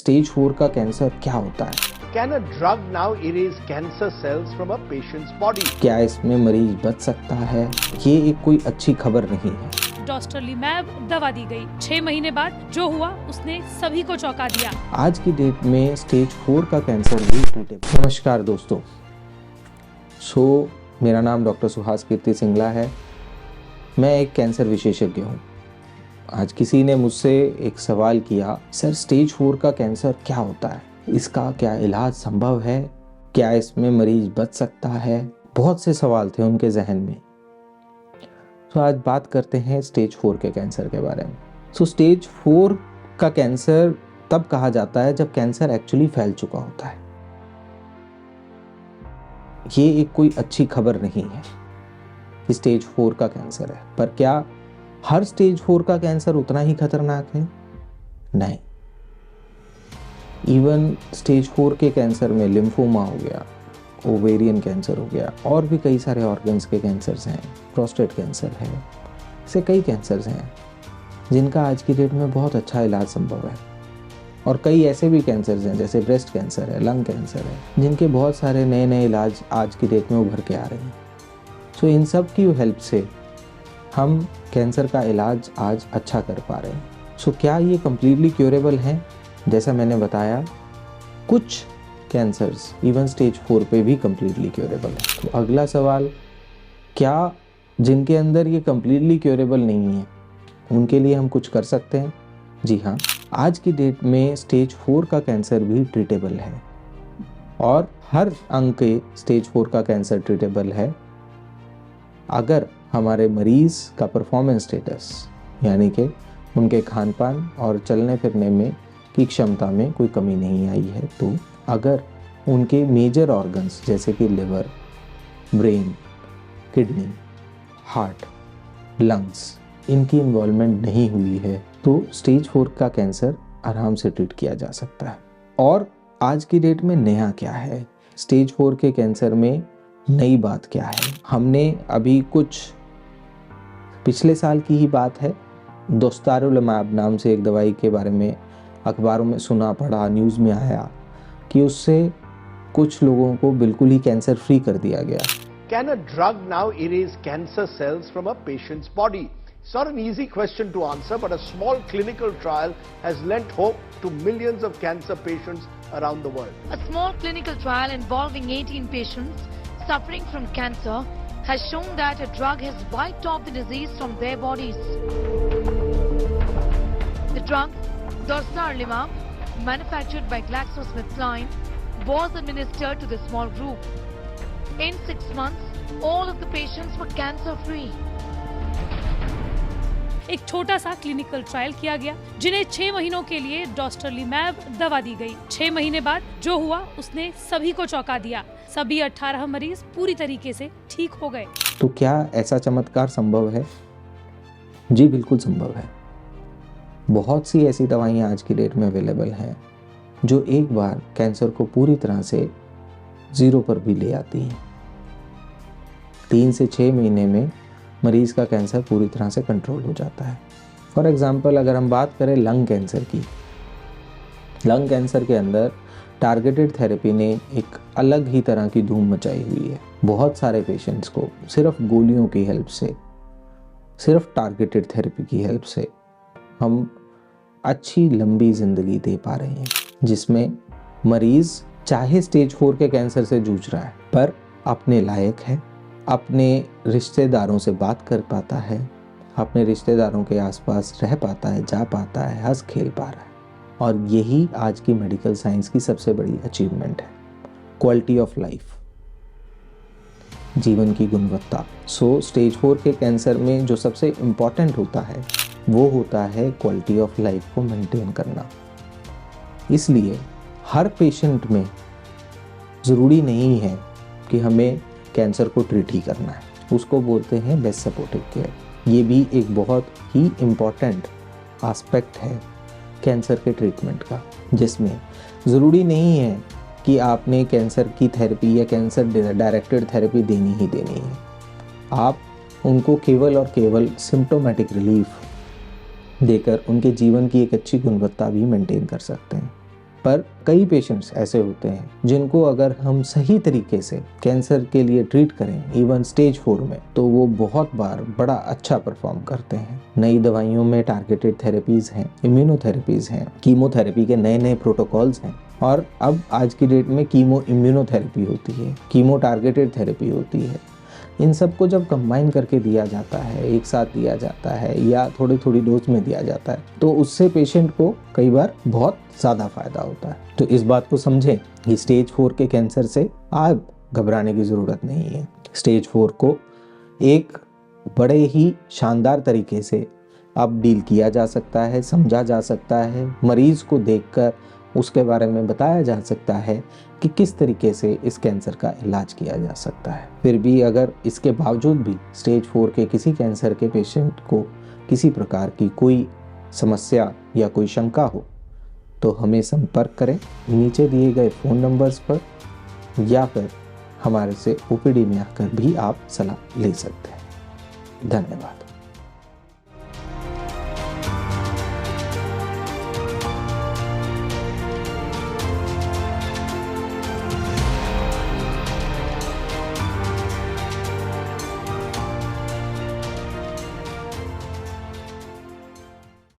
Stage 4 का cancer क्या होता है? Can a drug now erase cancer cells from a patient's body? क्या इसमें मरीज बच सकता है? ये एक कोई अच्छी खबर नहीं है। डॉस्टरलीमैब दवा दी गई, 6 महीने बाद जो हुआ उसने सभी को चौंका दिया। आज की डेट में स्टेज 4 का कैंसर भी ट्रीटेबल। नमस्कार दोस्तों, मेरा नाम डॉक्टर सुहास कीर्ति सिंगला है। मैं एक कैंसर विशेषज्ञ हूँ। आज किसी ने मुझसे एक सवाल किया, सर स्टेज 4 का कैंसर क्या होता है? इसका क्या इलाज संभव है? क्या इसमें मरीज बच सकता है? बहुत से सवाल थे उनके जहन में। तो आज बात करते हैं स्टेज 4 के कैंसर के बारे में। स्टेज 4 का कैंसर तब कहा जाता है जब कैंसर एक्चुअली फैल चुका होता है। ये एक कोई अच्छी खबर नहीं है कि स्टेज 4 का कैंसर है, पर क्या हर स्टेज 4 का कैंसर उतना ही खतरनाक है? नहीं। इवन स्टेज 4 के कैंसर में लिम्फोमा हो गया, ओवेरियन कैंसर हो गया, और भी कई सारे ऑर्गन्स के कैंसर्स हैं, प्रोस्टेट कैंसर है, ऐसे कई कैंसर्स हैं जिनका आज की डेट में बहुत अच्छा इलाज संभव है। और कई ऐसे भी कैंसर्स हैं जैसे ब्रेस्ट कैंसर है, लंग कैंसर है, जिनके बहुत सारे नए नए इलाज आज की डेट में उभर के आ रहे हैं। इन सब की हेल्प से हम कैंसर का इलाज आज अच्छा कर पा रहे हैं। क्या ये कम्प्लीटली क्योरेबल हैं? जैसा मैंने बताया, कुछ कैंसर्स इवन स्टेज 4 पे भी कम्प्लीटली क्योरेबल है। तो अगला सवाल, क्या जिनके अंदर ये कम्प्लीटली क्योरेबल नहीं है उनके लिए हम कुछ कर सकते हैं? जी हाँ, आज की डेट में स्टेज 4 का कैंसर भी ट्रीटेबल है और हर अंग के स्टेज 4 का कैंसर ट्रीटेबल है अगर हमारे मरीज़ का परफॉर्मेंस स्टेटस, यानी कि उनके खान पान और चलने फिरने में की क्षमता में कोई कमी नहीं आई है। तो अगर उनके मेजर ऑर्गन्स जैसे कि liver, brain, kidney, heart, lungs, इनकी इन्वॉल्वमेंट नहीं हुई है तो स्टेज 4 का कैंसर आराम से ट्रीट किया जा सकता है। और आज की डेट में नया क्या है? स्टेज 4 के कैंसर में नई बात क्या है? हमने अभी कुछ पिछले साल की ही बात है, डॉस्टरलीमैब नाम से एक दवाई के बारे में अखबारों में सुना, पढ़ा, न्यूज़ में आया कि उससे कुछ लोगों को बिल्कुल ही कैंसर फ्री कर दिया गया। Can a drug now erase cancer cells from a patient's body? It's not an easy question to answer, but a small clinical trial has lent hope to millions of cancer patients around the world. A small clinical trial involving 18 patients suffering from cancer has shown that a drug has wiped off the disease from their bodies. The drug, dostarlimab, manufactured by GlaxoSmithKline, was administered to the small group. In 6 months, all of the patients were cancer-free. एक छोटा सा clinical trial किया गया जिन्हें 6 महीनों के लिए डॉस्टरलीमैब दवा दी गई। 6 महीने बाद जो हुआ उसने सभी को चौंका दिया। सभी 18 मरीज पूरी तरीके से ठीक हो गए। तो क्या ऐसा चमत्कार संभव है? जी बिल्कुल संभव है। बहुत सी ऐसी दवाइयाँ आज की डेट में अवेलेबल हैं जो एक बार कैंसर को पूरी तरह से 0 पर भी ले आती हैं। 3 से 6 महीने में मरीज का कैंसर पूरी तरह से कंट्रोल हो जाता है। फॉर एग्जांपल, अगर हम बात करें लंग कैंसर की, लंग कैंसर के अंदर टारगेटेड थेरेपी ने एक अलग ही तरह की धूम मचाई हुई है। बहुत सारे पेशेंट्स को सिर्फ गोलियों की हेल्प से, सिर्फ टारगेटेड थेरेपी की हेल्प से हम अच्छी लंबी जिंदगी दे पा रहे हैं, जिसमें मरीज चाहे स्टेज 4 के कैंसर से जूझ रहा है पर अपने लायक है, अपने रिश्तेदारों से बात कर पाता है, अपने रिश्तेदारों के आसपास रह पाता है, जा पाता है, हंस खेल पा रहा है। और यही आज की मेडिकल साइंस की सबसे बड़ी अचीवमेंट है, क्वालिटी ऑफ लाइफ, जीवन की गुणवत्ता। स्टेज 4 के कैंसर में जो सबसे इम्पॉर्टेंट होता है वो होता है क्वालिटी ऑफ लाइफ को मेंटेन करना। इसलिए हर पेशेंट में ज़रूरी नहीं है कि हमें कैंसर को ट्रीट ही करना है, उसको बोलते हैं बेस्ट सपोर्टिव केयर। ये भी एक बहुत ही इम्पॉर्टेंट एस्पेक्ट है कैंसर के ट्रीटमेंट का, जिसमें ज़रूरी नहीं है कि आपने कैंसर की थेरेपी या कैंसर डायरेक्टेड थेरेपी देनी ही देनी है। आप उनको केवल और केवल सिम्प्टोमेटिक रिलीफ देकर उनके जीवन की एक अच्छी गुणवत्ता भी मेंटेन कर सकते हैं। पर कई पेशेंट्स ऐसे होते हैं जिनको अगर हम सही तरीके से कैंसर के लिए ट्रीट करें, इवन स्टेज 4 में, तो वो बहुत बार बड़ा अच्छा परफॉर्म करते हैं। नई दवाइयों में टारगेटेड थेरेपीज हैं, इम्यूनोथेरेपीज हैं, कीमोथेरेपी के नए नए प्रोटोकॉल्स हैं, और अब आज की डेट में कीमो इम्यूनोथेरेपी होती है, कीमो टारगेटेड थेरेपी होती है। इन सब को जब कंबाइन करके दिया जाता है, एक साथ दिया जाता है या थोड़ी थोड़ी डोज में दिया जाता है, तो उससे पेशेंट को कई बार बहुत ज़्यादा फायदा होता है। तो इस बात को समझें कि स्टेज 4 के कैंसर से आप घबराने की ज़रूरत नहीं है। स्टेज 4 को एक बड़े ही शानदार तरीके से अब डील किया जा सकता है, समझा जा सकता है, मरीज़ को देखकर उसके बारे में बताया जा सकता है कि किस तरीके से इस कैंसर का इलाज किया जा सकता है। फिर भी अगर इसके बावजूद भी स्टेज 4 के किसी कैंसर के पेशेंट को किसी प्रकार की कोई समस्या या कोई शंका हो तो हमें संपर्क करें नीचे दिए गए फ़ोन नंबर्स पर, या फिर हमारे से ओपीडी में आकर भी आप सलाह ले सकते हैं। धन्यवाद।